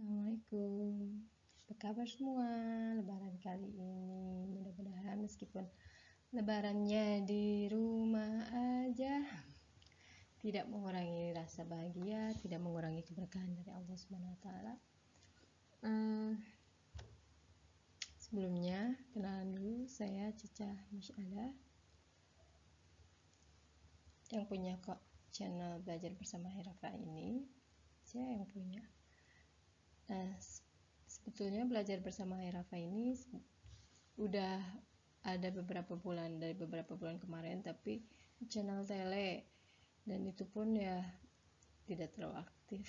Assalamualaikum. Apa kabar semua? Lebaran kali ini, mudah-mudahan meskipun lebarannya di rumah aja, tidak mengurangi rasa bahagia, tidak mengurangi keberkahan dari Allah Subhanahu wa taala. Sebelumnya, kenalan dulu, saya Cica Musyadah yang punya kok channel Belajar Bersama Hirafa ini. Saya yang punya. Nah, sebetulnya Belajar Bersama Hirafa ini udah ada beberapa bulan, dari beberapa bulan kemarin, tapi channel tele, dan itu pun ya tidak terlalu aktif.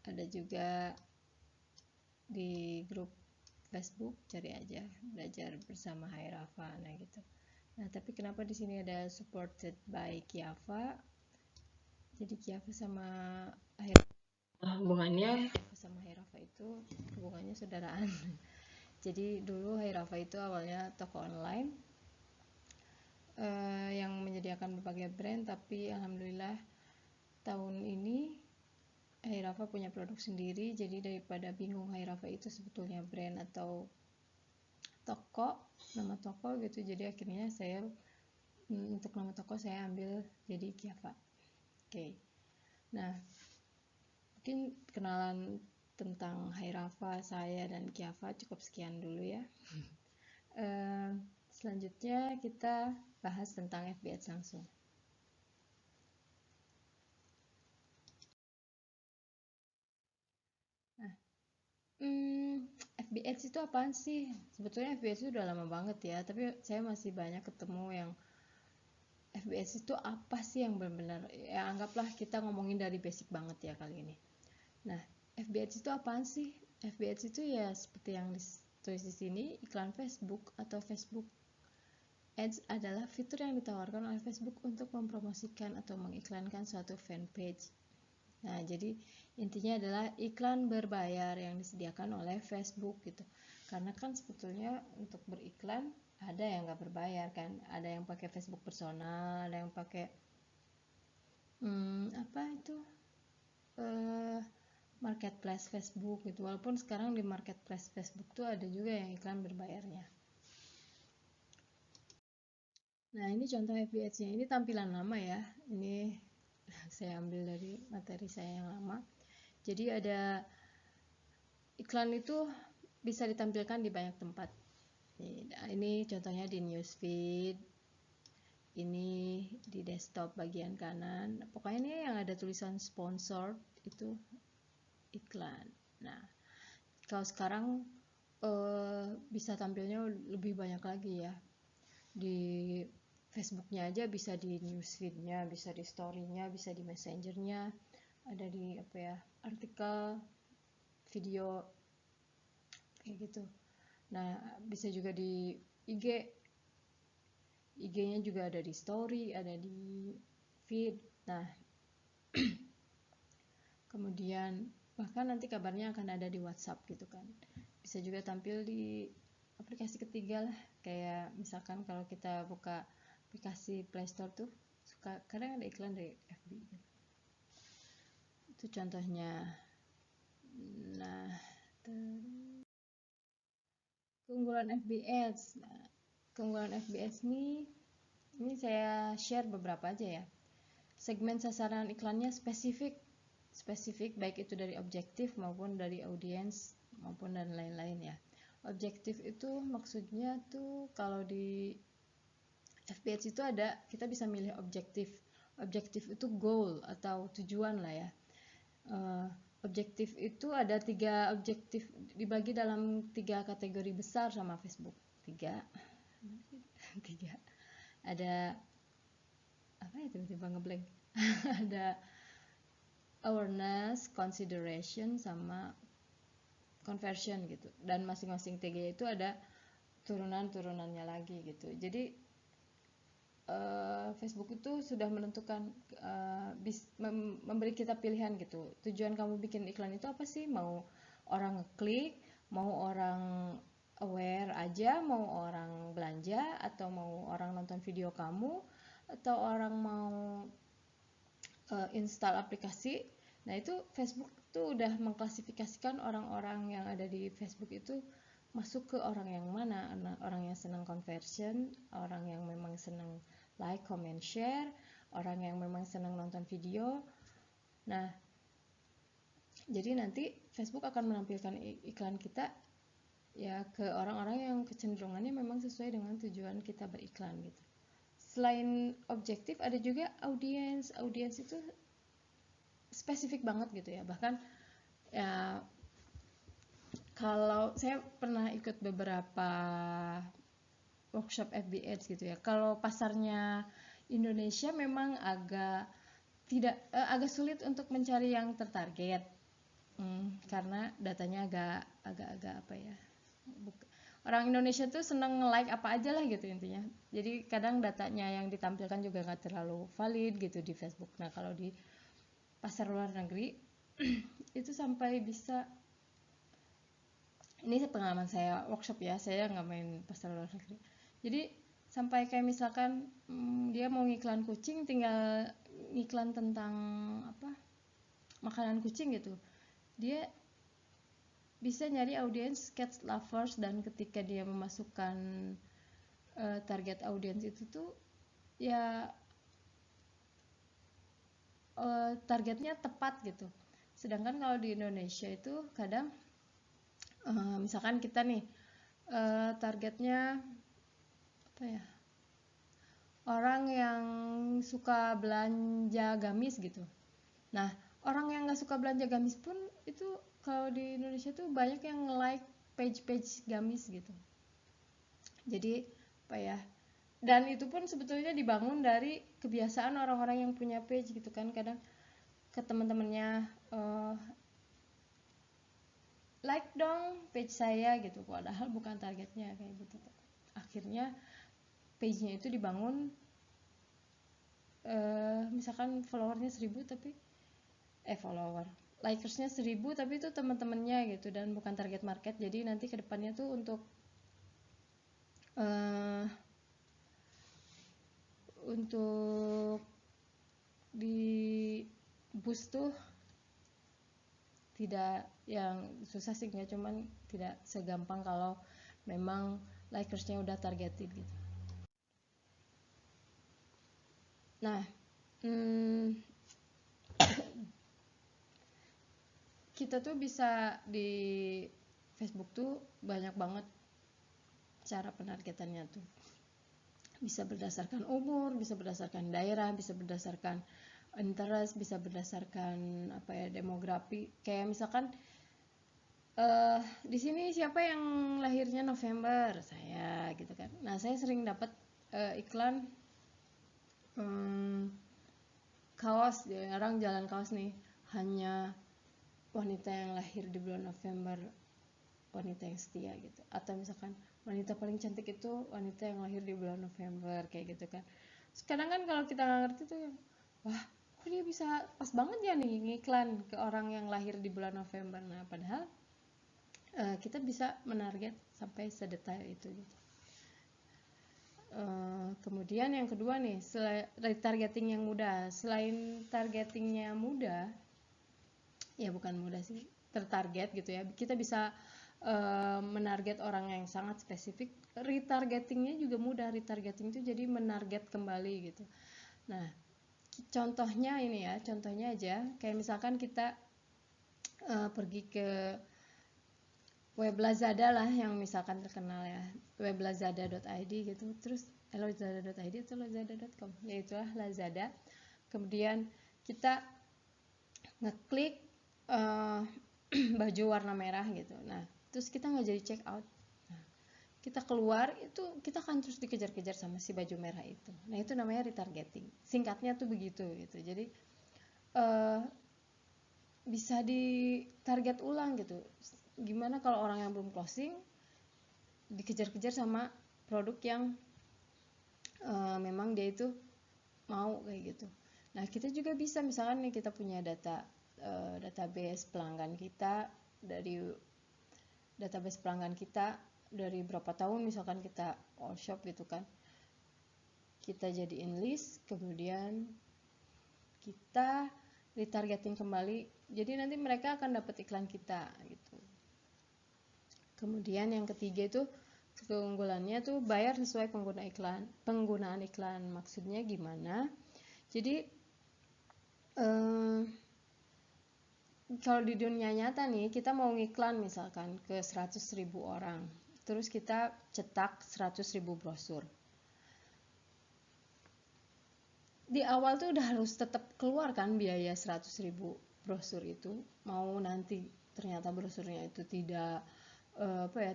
Ada juga di grup Facebook, cari aja Belajar Bersama Hirafa, nah gitu. Nah, tapi kenapa di sini ada supported by Kiafa? Jadi Kiafa sama hubungannya sama Hirafa itu hubungannya saudaraan. Jadi dulu Hirafa itu awalnya toko online yang menyediakan berbagai brand, tapi alhamdulillah tahun ini Hirafa punya produk sendiri. Jadi daripada bingung Hirafa itu sebetulnya brand atau toko, nama toko gitu, jadi akhirnya saya untuk nama toko saya ambil jadi Kiafa. Oke. Nah, mungkin kenalan tentang Hirafa, saya dan Kiafa cukup sekian dulu ya. Selanjutnya kita bahas tentang FB Ads langsung. Nah, FB Ads itu apaan sih? Sebetulnya FB Ads itu udah lama banget ya, tapi saya masih banyak ketemu yang FB Ads itu apa sih yang benar-benar, ya anggaplah kita ngomongin dari basic banget ya kali ini. Nah, FB Ads itu apaan sih? FB Ads itu ya seperti yang ditulis di sini, iklan Facebook atau Facebook Ads adalah fitur yang ditawarkan oleh Facebook untuk mempromosikan atau mengiklankan suatu fanpage. Nah, jadi intinya adalah iklan berbayar yang disediakan oleh Facebook gitu. Karena kan sebetulnya untuk beriklan ada yang nggak berbayar kan, ada yang pakai Facebook personal, ada yang pakai apa itu marketplace Facebook gitu. Walaupun sekarang di marketplace Facebook tuh ada juga yang iklan berbayarnya. Nah, ini contoh FB Ads-nya. Ini tampilan lama ya. Ini saya ambil dari materi saya yang lama. Jadi ada iklan itu bisa ditampilkan di banyak tempat. Ini contohnya di newsfeed, ini di desktop bagian kanan. Pokoknya ini yang ada tulisan sponsor itu iklan. Nah, kalau sekarang bisa tampilnya lebih banyak lagi ya. Di Facebooknya aja bisa di newsfeednya, bisa di storynya, bisa di messengernya, ada di apa ya, artikel, video kayak gitu. Nah, bisa juga di IG-nya juga ada di story, ada di feed. Nah, kemudian bahkan nanti kabarnya akan ada di WhatsApp gitu kan. Bisa juga tampil di aplikasi ketiga lah, kayak misalkan kalau kita buka aplikasi Play Store tuh suka kadang ada iklan dari FB gitu. Itu contohnya. Nah, keunggulan FB Ads. Nah, keunggulan FB Ads ini saya share beberapa aja ya. Segmen sasaran iklannya spesifik baik itu dari objektif maupun dari audiens maupun dan lain-lain ya. Objektif itu maksudnya tuh kalau di FB Ads itu ada, kita bisa milih objektif. Objektif itu goal atau tujuan lah ya. Objektif itu ada 3 objektif, dibagi dalam 3 kategori besar sama Facebook. 3 ada apa ya, tiba-tiba ngeblank. Ada awareness, consideration, sama conversion gitu. Dan masing-masing TG itu ada turunan-turunannya lagi gitu. Jadi Facebook itu sudah menentukan, memberi kita pilihan gitu. Tujuan kamu bikin iklan itu apa sih? Mau orang ngeklik, mau orang aware aja, mau orang belanja, atau mau orang nonton video kamu, atau orang mau install aplikasi. Nah itu Facebook tuh udah mengklasifikasikan orang-orang yang ada di Facebook itu masuk ke orang yang mana, orang yang senang conversion, orang yang memang senang like, comment, share, orang yang memang senang nonton video. Nah jadi nanti Facebook akan menampilkan iklan kita ya ke orang-orang yang kecenderungannya memang sesuai dengan tujuan kita beriklan gitu. Selain objektif ada juga audiens itu spesifik banget gitu ya. Bahkan ya kalau saya pernah ikut beberapa workshop FB Ads gitu ya, kalau pasarnya Indonesia memang agak agak sulit untuk mencari yang tertarget, karena datanya agak apa ya, orang Indonesia tuh seneng nge-like apa aja lah gitu intinya. Jadi kadang datanya yang ditampilkan juga nggak terlalu valid gitu di Facebook. Nah kalau di pasar luar negeri itu sampai bisa, ini pengalaman saya workshop ya, saya nggak main pasar luar negeri. Jadi sampai kayak misalkan dia mau ngiklan kucing, tinggal ngiklan tentang apa, makanan kucing gitu, dia bisa nyari audiens cat lovers, dan ketika dia memasukkan target audiens itu tuh ya targetnya tepat gitu. Sedangkan kalau di Indonesia itu kadang misalkan kita nih targetnya apa ya, orang yang suka belanja gamis gitu. Nah orang yang nggak suka belanja gamis pun itu kalau di Indonesia tuh banyak yang like page-page gamis gitu. Jadi apa ya, dan itu pun sebetulnya dibangun dari kebiasaan orang-orang yang punya page gitu kan, kadang ke teman-temannya like dong page saya gitu, padahal bukan targetnya kayak gitu. Akhirnya page-nya itu dibangun misalkan followernya 1000 tapi likersnya 1000 tapi itu teman-temannya gitu dan bukan target market. Jadi nanti kedepannya tuh untuk di boost tuh tidak yang susah sih, nggak, cuman tidak segampang kalau memang likersnya udah targeted gitu. Nah kita tuh bisa di Facebook tuh banyak banget cara penargetannya tuh, bisa berdasarkan umur, bisa berdasarkan daerah, bisa berdasarkan interest, bisa berdasarkan apa ya, demografi. Kayak misalkan di sini siapa yang lahirnya November, saya gitu kan. Nah saya sering dapat iklan kaos, orang jalan kaos nih, hanya wanita yang lahir di bulan November, wanita yang setia gitu. Atau misalkan wanita paling cantik itu wanita yang lahir di bulan November, kayak gitu kan. Sekarang kan kalau kita nggak ngerti tuh, wah kok dia bisa pas banget ya nih ngiklan ke orang yang lahir di bulan November. Nah padahal kita bisa menarget sampai sedetail itu gitu. Kemudian yang kedua nih, retargeting yang mudah. Selain targetingnya mudah, ya bukan mudah sih, tertarget gitu ya, kita bisa menarget orang yang sangat spesifik. Retargetingnya juga mudah. Retargeting itu jadi menarget kembali gitu. Nah contohnya ini ya, contohnya aja kayak misalkan kita pergi ke web Lazada lah yang misalkan terkenal ya, web lazada.id gitu, terus lazada.id atau lazada.com, ya itulah Lazada. Kemudian kita ngeklik baju warna merah gitu. Nah terus kita nggak jadi check out, nah, kita keluar itu kita akan terus dikejar-kejar sama si baju merah itu. Nah itu namanya retargeting, singkatnya tuh begitu gitu. Jadi bisa ditarget ulang gitu. Gimana kalau orang yang belum closing dikejar-kejar sama produk yang memang dia itu mau kayak gitu. Nah kita juga bisa misalkan nih kita punya database pelanggan kita, dari database pelanggan kita dari berapa tahun, misalkan kita all shop gitu kan, kita jadiin list, kemudian kita retargeting kembali, jadi nanti mereka akan dapat iklan kita gitu. Kemudian yang ketiga itu keunggulannya tuh bayar sesuai penggunaan iklan. Maksudnya gimana? Jadi kalau di dunia nyata nih, kita mau ngiklan misalkan ke 100.000 orang, terus kita cetak 100.000 brosur. Di awal tuh udah harus tetap keluar kan biaya 100.000 brosur itu, mau nanti ternyata brosurnya itu tidak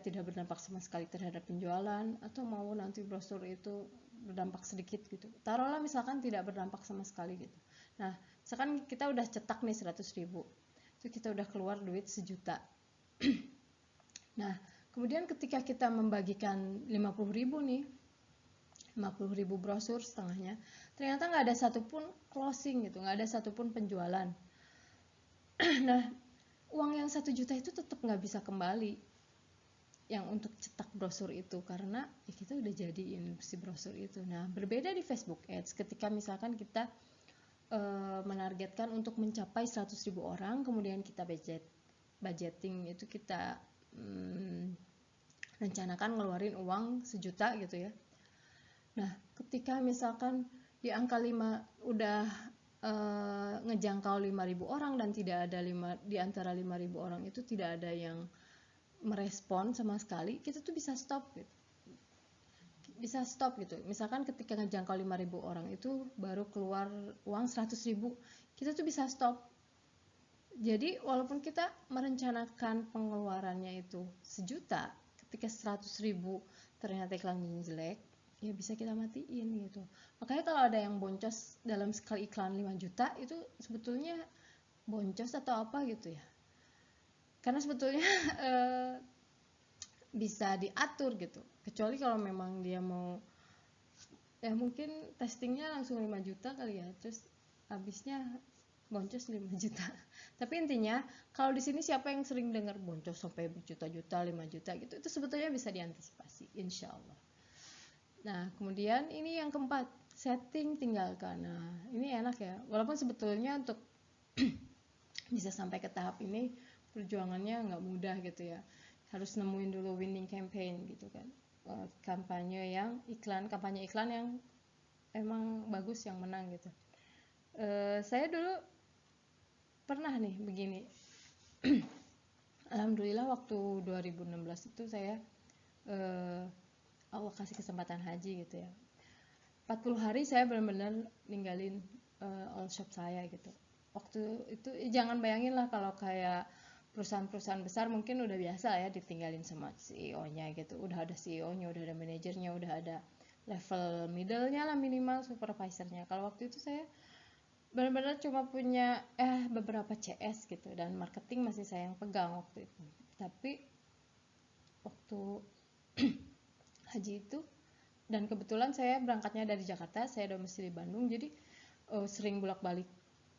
tidak berdampak sama sekali terhadap penjualan, atau mau nanti brosur itu berdampak sedikit gitu. Taruhlah misalkan tidak berdampak sama sekali gitu. Nah, misalkan kita udah cetak nih 100.000, itu kita udah keluar duit 1 juta. Nah, kemudian ketika kita membagikan 50.000 nih, 50.000 brosur setengahnya, ternyata nggak ada satupun closing gitu, nggak ada satupun penjualan. Nah, uang yang 1 juta itu tetap nggak bisa kembali yang untuk cetak brosur itu, karena ya kita udah jadiin si brosur itu. Nah, berbeda di Facebook Ads, ketika misalkan kita menargetkan untuk mencapai 100.000 orang, kemudian kita budgeting itu kita rencanakan ngeluarin uang 1 juta gitu ya. Nah, ketika misalkan di angka 5 udah ngejangkau 5.000 orang dan tidak ada di antara 5.000 orang itu tidak ada yang merespon sama sekali, kita tuh bisa stop gitu. Misalkan ketika ngejangkau 5.000 orang itu baru keluar uang 100.000, kita tuh bisa stop. Jadi walaupun kita merencanakan pengeluarannya itu 1 juta, ketika 100.000 ternyata iklannya jelek, ya bisa kita matiin gitu. Makanya kalau ada yang boncos dalam sekali iklan 5 juta, itu sebetulnya boncos atau apa gitu ya. Karena sebetulnya bisa diatur gitu, kecuali kalau memang dia mau ya mungkin testingnya langsung 5 juta kali ya, terus habisnya boncos 5 juta. Tapi intinya kalau di sini siapa yang sering dengar boncos sampai berjuta-juta, 5 juta gitu, itu sebetulnya bisa diantisipasi insya Allah. Nah, kemudian ini yang keempat, setting tinggalkan. Nah, ini enak ya, walaupun sebetulnya untuk bisa sampai ke tahap ini perjuangannya nggak mudah gitu ya, harus nemuin dulu winning campaign gitu kan, kampanye iklan yang emang bagus, yang menang gitu. Saya dulu pernah nih begini. Alhamdulillah waktu 2016 itu saya Allah kasih kesempatan haji gitu ya, 40 hari saya benar-benar ninggalin all shop saya gitu. Waktu itu jangan bayangin lah kalau kayak perusahaan-perusahaan besar mungkin udah biasa ya ditinggalin sama CEO-nya gitu, udah ada CEO-nya, udah ada manajernya, udah ada level middle-nya lah, minimal supervisornya. Kalau waktu itu saya benar-benar cuma punya beberapa CS gitu, dan marketing masih saya yang pegang waktu itu. Tapi waktu haji itu, dan kebetulan saya berangkatnya dari Jakarta, saya domisili Bandung, jadi sering bolak-balik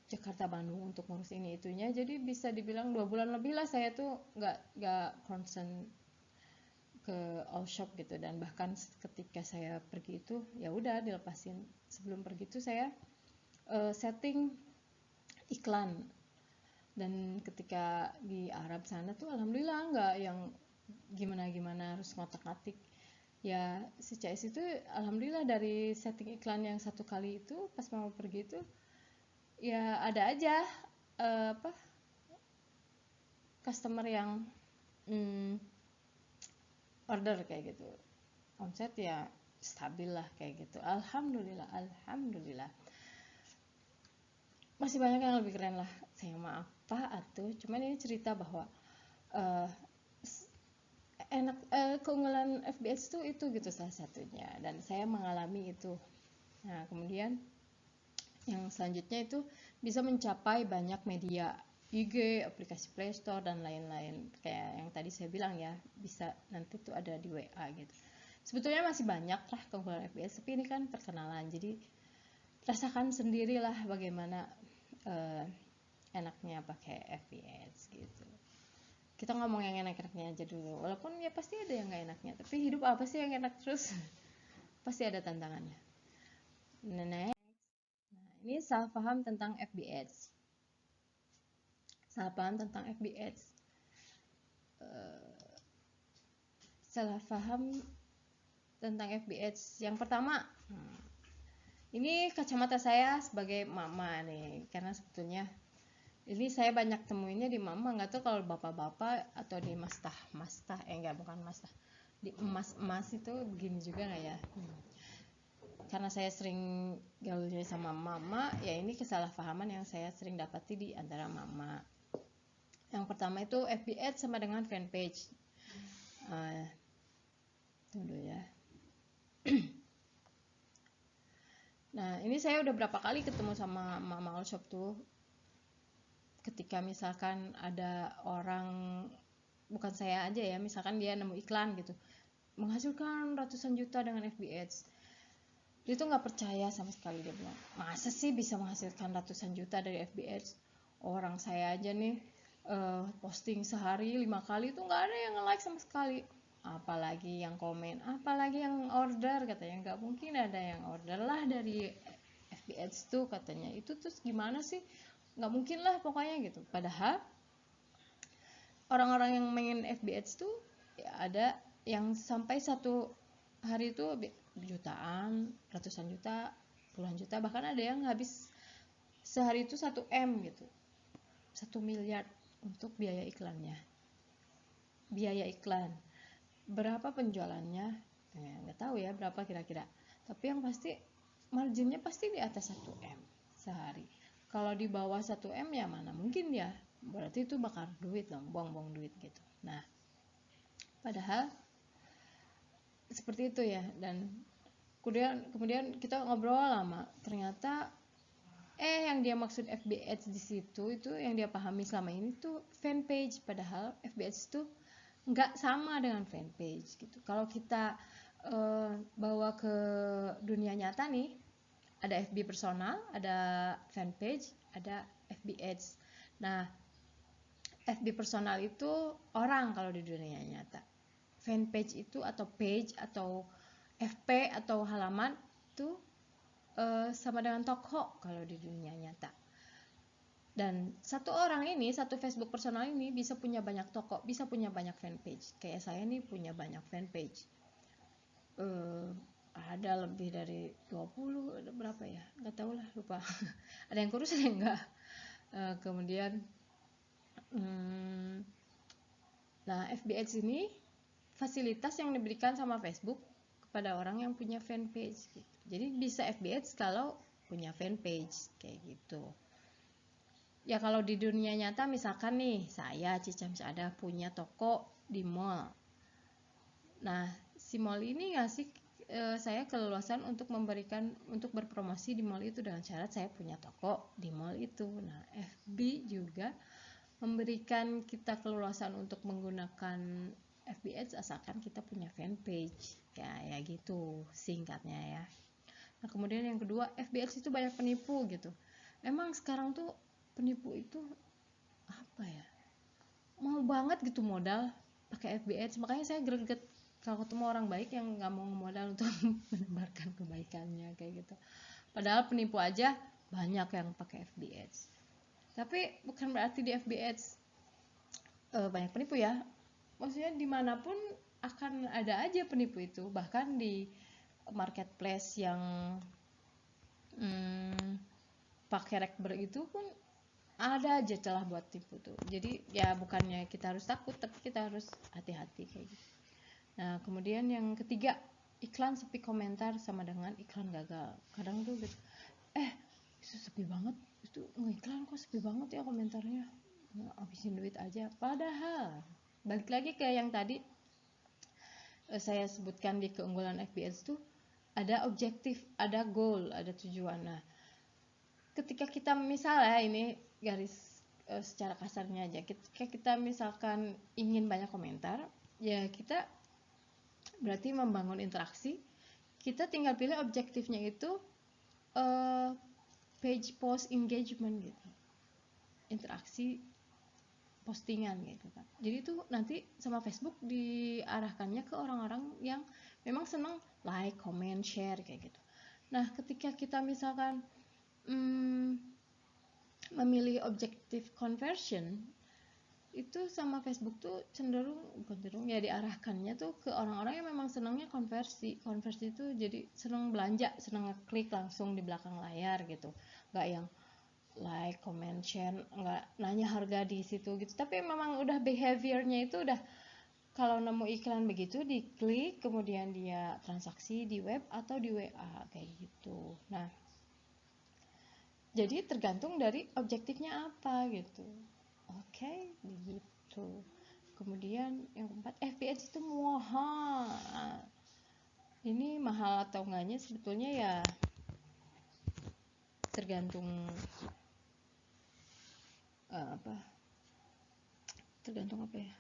Jakarta Bandung untuk ngurus ini itunya, jadi bisa dibilang 2 bulan lebih lah saya tuh nggak concern ke all shop gitu. Dan bahkan ketika saya pergi itu ya udah dilepasin. Sebelum pergi itu saya setting iklan, dan ketika di Arab sana tuh alhamdulillah nggak yang gimana-gimana harus ngotak-ngatik ya. Si CS itu alhamdulillah dari setting iklan yang 1 kali itu, pas mau pergi itu ya ada aja customer yang order kayak gitu, omset ya stabil lah kayak gitu. Alhamdulillah. Masih banyak yang lebih keren lah, saya maaf Pak atuh, cuman ini cerita bahwa keunggulan FBS itu gitu salah satunya, dan saya mengalami itu. Nah, kemudian yang selanjutnya itu bisa mencapai banyak media, IG, aplikasi Play Store, dan lain-lain. Kayak yang tadi saya bilang ya, bisa nanti tuh ada di WA gitu. Sebetulnya masih banyak lah keunggulan FBS, tapi ini kan perkenalan, jadi rasakan sendirilah bagaimana enaknya pakai FBS gitu. Kita ngomong yang enak-enaknya aja dulu, walaupun ya pasti ada yang gak enaknya, tapi hidup apa sih yang enak terus? Pasti ada tantangannya. Nah, ini salah paham tentang FBS. salah paham tentang FB Ads. Salah paham tentang FB Ads yang pertama, ini kacamata saya sebagai mama nih, karena sebetulnya ini saya banyak temuinnya di mama, nggak tahu kalau bapak-bapak atau di mastah enggak, bukan mastah, di emas itu begini juga nggak ya. Karena saya sering gaulnya sama mama, ya ini kesalahpahaman yang saya sering dapati di antara mama. Yang pertama itu FB Ads sama dengan fanpage. Tunggu ya. Nah, ini saya udah berapa kali ketemu sama Mama All Shop tuh. Ketika misalkan ada orang, bukan saya aja ya, misalkan dia nemu iklan gitu, menghasilkan ratusan juta dengan FB Ads. Dia tuh nggak percaya sama sekali, dia bilang, masa sih bisa menghasilkan ratusan juta dari FB Ads? Orang saya aja nih posting sehari 5 kali tuh nggak ada yang nge-like sama sekali. Apalagi yang komen, apalagi yang order, katanya nggak mungkin ada yang order lah dari FB Ads tuh, katanya. Itu terus gimana sih, nggak mungkin lah pokoknya gitu. Padahal orang-orang yang main FB Ads tuh ya ada yang sampai satu hari itu jutaan, ratusan juta, puluhan juta, bahkan ada yang habis sehari itu 1 M gitu, 1 miliar untuk biaya iklannya. Biaya iklan berapa penjualannya nggak tahu ya berapa kira-kira, tapi yang pasti marginnya pasti di atas 1 M sehari. Kalau di bawah 1 M ya mana mungkin ya, berarti itu bakar duit dong, buang-buang duit gitu. Nah, padahal seperti itu ya. Dan kemudian kita ngobrol lama, ternyata yang dia maksud FB Ads di situ, itu yang dia pahami selama ini tuh fanpage, padahal FB Ads itu nggak sama dengan fanpage gitu. Kalau kita bawa ke dunia nyata nih, ada FB personal, ada fanpage, ada FB Ads. Nah, FB personal itu orang kalau di dunia nyata. Fanpage itu atau page atau FP atau halaman itu sama dengan toko kalau di dunia nyata. Dan satu orang ini, satu Facebook personal ini bisa punya banyak toko, bisa punya banyak fanpage. Kayak saya nih punya banyak fanpage. Ada lebih dari 20, ada berapa ya? Nggak tahu lah, lupa. Ada yang kurus, ada yang enggak. Kemudian, nah FB Ads ini fasilitas yang diberikan sama Facebook kepada orang yang punya fanpage. Gitu. Jadi bisa FB Ads kalau punya fanpage, kayak gitu. Ya kalau di dunia nyata misalkan nih saya Cica ada punya toko di mall. Nah, si mall ini ngasih saya keleluasan untuk berpromosi di mall itu dengan syarat saya punya toko di mall itu. Nah, FB juga memberikan kita keleluasan untuk menggunakan FB Ads asalkan kita punya fanpage. Kayak gitu singkatnya ya. Nah, kemudian yang kedua, FB Ads itu banyak penipu gitu. Emang sekarang tuh penipu itu apa ya, mau banget gitu modal pakai FB Ads. Makanya saya greget kalau ketemu orang baik yang nggak mau modal untuk menebarkan kebaikannya kayak gitu. Padahal penipu aja banyak yang pakai FB Ads. Tapi bukan berarti di FB Ads banyak penipu ya. Maksudnya dimanapun akan ada aja penipu itu. Bahkan di marketplace yang pakai rekber itu pun ada aja celah buat tipu tuh. Jadi ya bukannya kita harus takut, tapi kita harus hati-hati kayak gitu. Nah, kemudian yang ketiga, iklan sepi komentar sama dengan iklan gagal. Kadang tuh gitu, itu sepi banget, itu ngiklan kok sepi banget ya komentarnya, habisin duit aja. Padahal balik lagi ke yang tadi saya sebutkan di keunggulan FB Ads tuh ada objektif, ada goal, ada tujuan. Nah, ketika kita misalnya ini garis secara kasarnya aja, ketika kita misalkan ingin banyak komentar, ya kita berarti membangun interaksi. Kita tinggal pilih objektifnya itu page post engagement gitu, interaksi postingan gitu kan. Jadi itu nanti sama Facebook diarahkannya ke orang-orang yang memang senang like, comment, share kayak gitu. Nah, ketika kita misalkan memilih objective conversion itu sama Facebook tuh cenderung ya diarahkannya tuh ke orang-orang yang memang senangnya konversi itu jadi senang belanja, senang ngeklik langsung di belakang layar gitu, nggak yang like, comment, share, nggak nanya harga di situ gitu, tapi memang udah behaviornya itu udah kalau nemu iklan begitu diklik kemudian dia transaksi di web atau di WA kayak gitu. Nah jadi tergantung dari objektifnya apa gitu. Oke, begitu. Kemudian yang keempat, FBS itu mahal. Ini mahal atau enggaknya sebetulnya ya tergantung apa? Tergantung apa ya?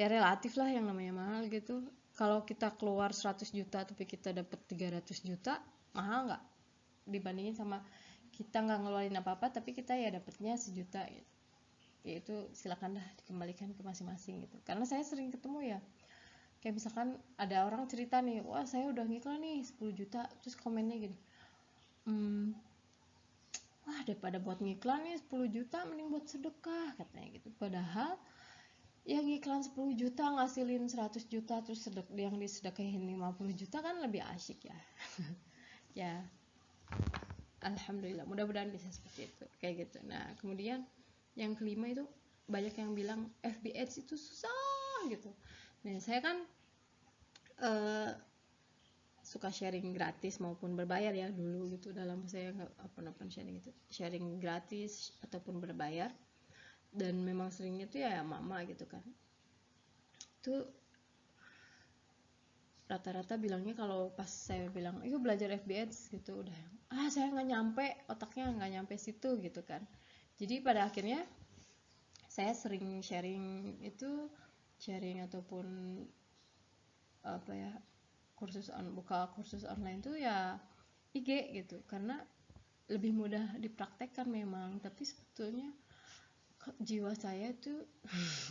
Ya relatif lah yang namanya mahal gitu. Kalau kita keluar 100 juta tapi kita dapat 300 juta, mahal nggak? Dibandingin sama kita nggak ngeluarin apa-apa tapi kita ya dapatnya 1 juta gitu. Ya itu silakan dah dikembalikan ke masing-masing gitu. Karena saya sering ketemu ya, kayak misalkan ada orang cerita nih, wah saya udah ngiklan nih 10 juta, terus komennya gini, wah daripada buat ngiklan nih 10 juta mending buat sedekah katanya gitu. Padahal yang ngiklan 10 juta ngasilin 100 juta terus yang disedekahin 50 juta kan lebih asyik ya. Ya alhamdulillah, mudah-mudahan bisa seperti itu kayak gitu. Nah kemudian yang kelima itu banyak yang bilang FB Ads itu susah gitu. Nah saya kan suka sharing gratis maupun berbayar ya dulu gitu, dalam saya nggak apa-apa sharing itu, sharing gratis ataupun berbayar, dan memang seringnya tuh ya mama gitu kan, tuh rata-rata bilangnya kalau pas saya bilang yuk belajar FB Ads gitu udah saya nggak nyampe, otaknya nggak nyampe situ gitu kan. Jadi pada akhirnya saya sering sharing ataupun apa ya, buka kursus online tuh ya IG gitu, karena lebih mudah dipraktekkan memang, tapi sebetulnya jiwa saya tuh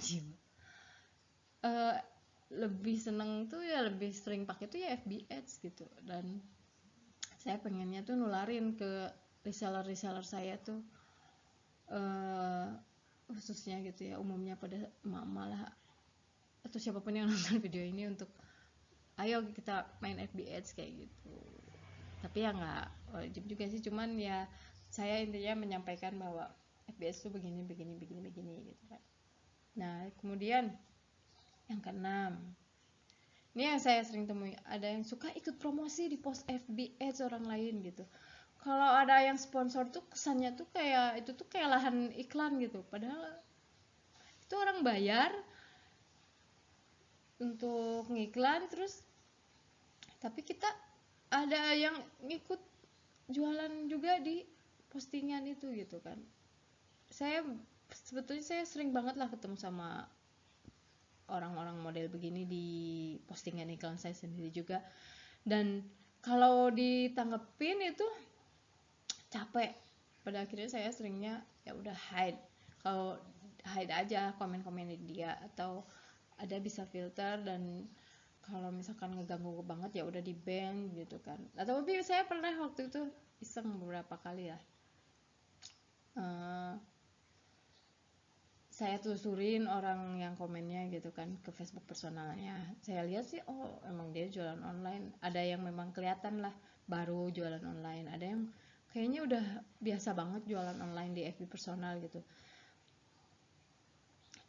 jiwa lebih seneng tuh ya lebih sering pakai tuh ya FB Ads gitu, dan saya pengennya tuh nularin ke reseller saya tuh khususnya gitu ya, umumnya pada emak-emak lah atau siapapun yang nonton video ini untuk ayo kita main FB Ads kayak gitu. Tapi ya nggak wajib juga sih, cuman ya saya intinya menyampaikan bahwa FB Ads tuh begini gitu kan. Nah kemudian yang keenam, ini yang saya sering temui, ada yang suka ikut promosi di post FB Ads orang lain gitu. Kalau ada yang sponsor tuh kesannya tuh kayak itu tuh kayak lahan iklan gitu, padahal itu orang bayar untuk ngiklan terus, tapi kita ada yang ngikut jualan juga di postingan itu gitu kan. Sebetulnya saya sering banget lah ketemu sama orang-orang model begini di postingan iklan saya sendiri juga, dan kalau ditanggepin itu capek. Pada akhirnya saya seringnya ya udah hide aja komen-komen dia, atau ada bisa filter, dan kalau misalkan ngeganggu banget ya udah di ban gitu kan. Atau tapi saya pernah waktu itu iseng beberapa kali ya, saya telusurin orang yang komennya gitu kan ke Facebook personalnya. Saya lihat sih oh emang dia jualan online, ada yang memang kelihatan lah baru jualan online, ada yang kayaknya udah biasa banget jualan online di FB personal gitu,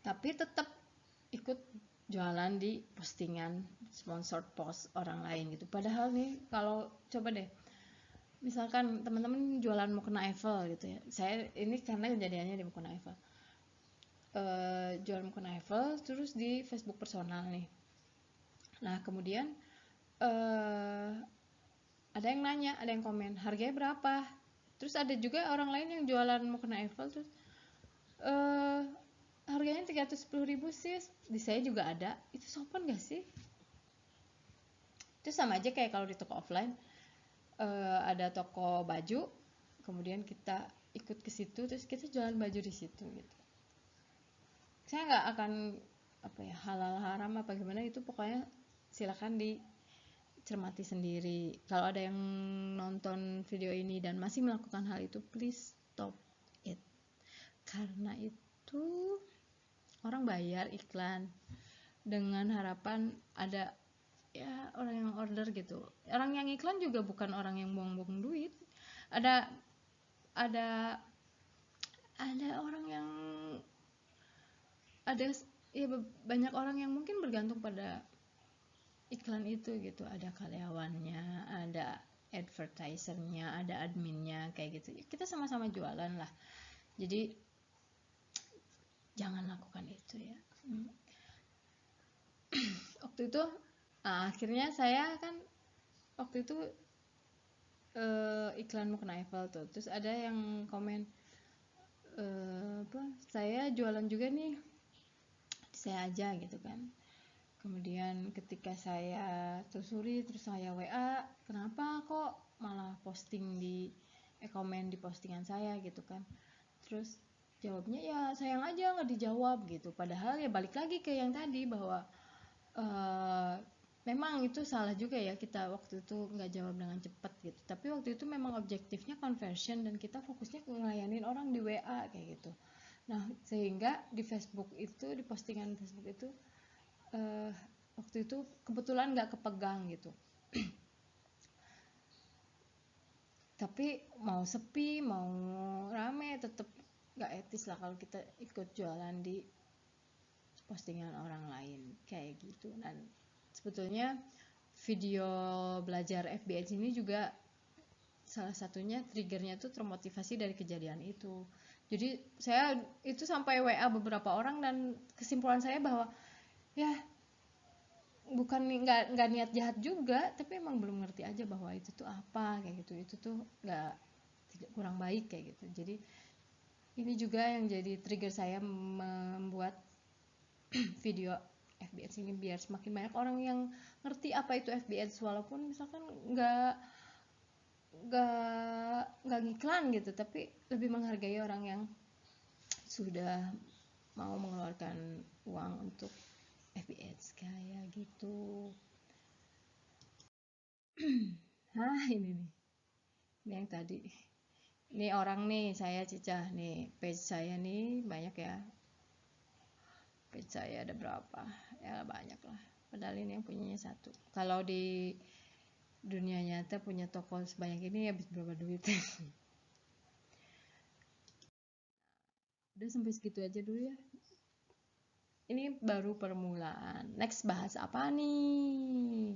tapi tetap ikut jualan di postingan sponsored post orang lain gitu. Padahal nih kalau coba deh misalkan teman-teman jualan mukena Eiffel gitu ya, saya ini karena kejadiannya di mukena Eiffel, jualan mukena Eiffel terus di Facebook personal nih. Nah kemudian ada yang nanya, ada yang komen harganya berapa, terus ada juga orang lain yang jualan mukena Eiffel terus harganya 310.000 sih, di saya juga ada. Itu sopan gak sih? Itu sama aja kayak kalau di toko offline ada toko baju, kemudian kita ikut ke situ terus kita jualan baju di situ gitu. Saya nggak akan apa ya halal haram apa gimana itu, pokoknya silakan dicermati sendiri. Kalau ada yang nonton video ini dan masih melakukan hal itu, please stop karena itu orang bayar iklan dengan harapan ada ya orang yang order gitu. Orang yang iklan juga bukan orang yang buang-buang duit. Ada orang yang ada ya banyak orang yang mungkin bergantung pada iklan itu gitu. Ada karyawannya, ada advertisernya, ada adminnya kayak gitu. Kita sama-sama jualan lah. Jadi jangan lakukan itu ya. Waktu itu akhirnya saya kan waktu itu iklan mukena Eiffel tuh. Terus ada yang komen saya jualan juga nih, saya aja gitu kan. Kemudian ketika saya telusuri, terus saya WA, kenapa kok malah posting di komen di postingan saya gitu kan. Terus jawabnya ya sayang aja nggak dijawab gitu. Padahal ya balik lagi ke yang tadi bahwa memang itu salah juga ya kita waktu itu nggak jawab dengan cepat gitu. Tapi waktu itu memang objektifnya conversion dan kita fokusnya ngelayanin orang di WA kayak gitu. Nah sehingga di Facebook itu, di postingan Facebook itu waktu itu kebetulan nggak kepegang gitu. Tapi mau sepi mau rame tetap nggak etis lah kalau kita ikut jualan di postingan orang lain kayak gitu. Dan sebetulnya video belajar FBH ini juga salah satunya triggernya tuh termotivasi dari kejadian itu. Jadi saya itu sampai WA beberapa orang dan kesimpulan saya bahwa ya bukan nggak niat jahat juga, tapi emang belum ngerti aja bahwa itu tuh apa kayak gitu. Itu tuh tidak kurang baik kayak gitu. Jadi ini juga yang jadi trigger saya membuat video FBH ini biar semakin banyak orang yang ngerti apa itu FBH walaupun misalkan nggak ngiklan gitu, tapi lebih menghargai orang yang sudah mau mengeluarkan uang untuk FBH kayak gitu. Ini nih yang tadi ini orang nih, saya Cica nih, page saya nih banyak ya, page saya ada berapa ya, banyak lah, padahal ini yang punyanya satu. Kalau di dunia nyata punya toko sebanyak ini habis berapa duit. Udah sampai segitu aja dulu ya, ini baru permulaan. Next bahas apa nih?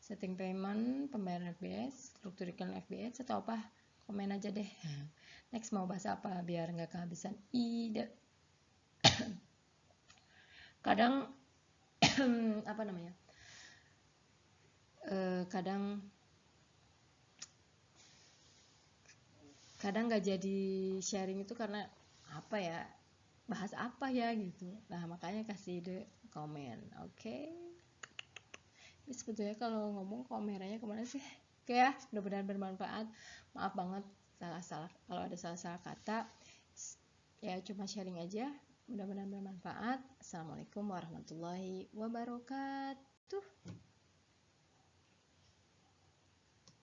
Setting payment, pembayaran FBH, struktur iklan FBH atau apa? Komen aja deh. Next mau bahas apa biar nggak kehabisan ide. Kadang apa namanya? Kadang nggak jadi sharing itu karena apa ya? Bahas apa ya gitu. Nah makanya kasih ide komen, oke? Ini sebetulnya kalau ngomong kameranya kemana sih? Oke ya, mudah-mudahan bermanfaat. Maaf banget salah-salah kalau ada salah-salah kata. Ya cuma sharing aja. Mudah-mudahan bermanfaat. Assalamualaikum warahmatullahi wabarakatuh.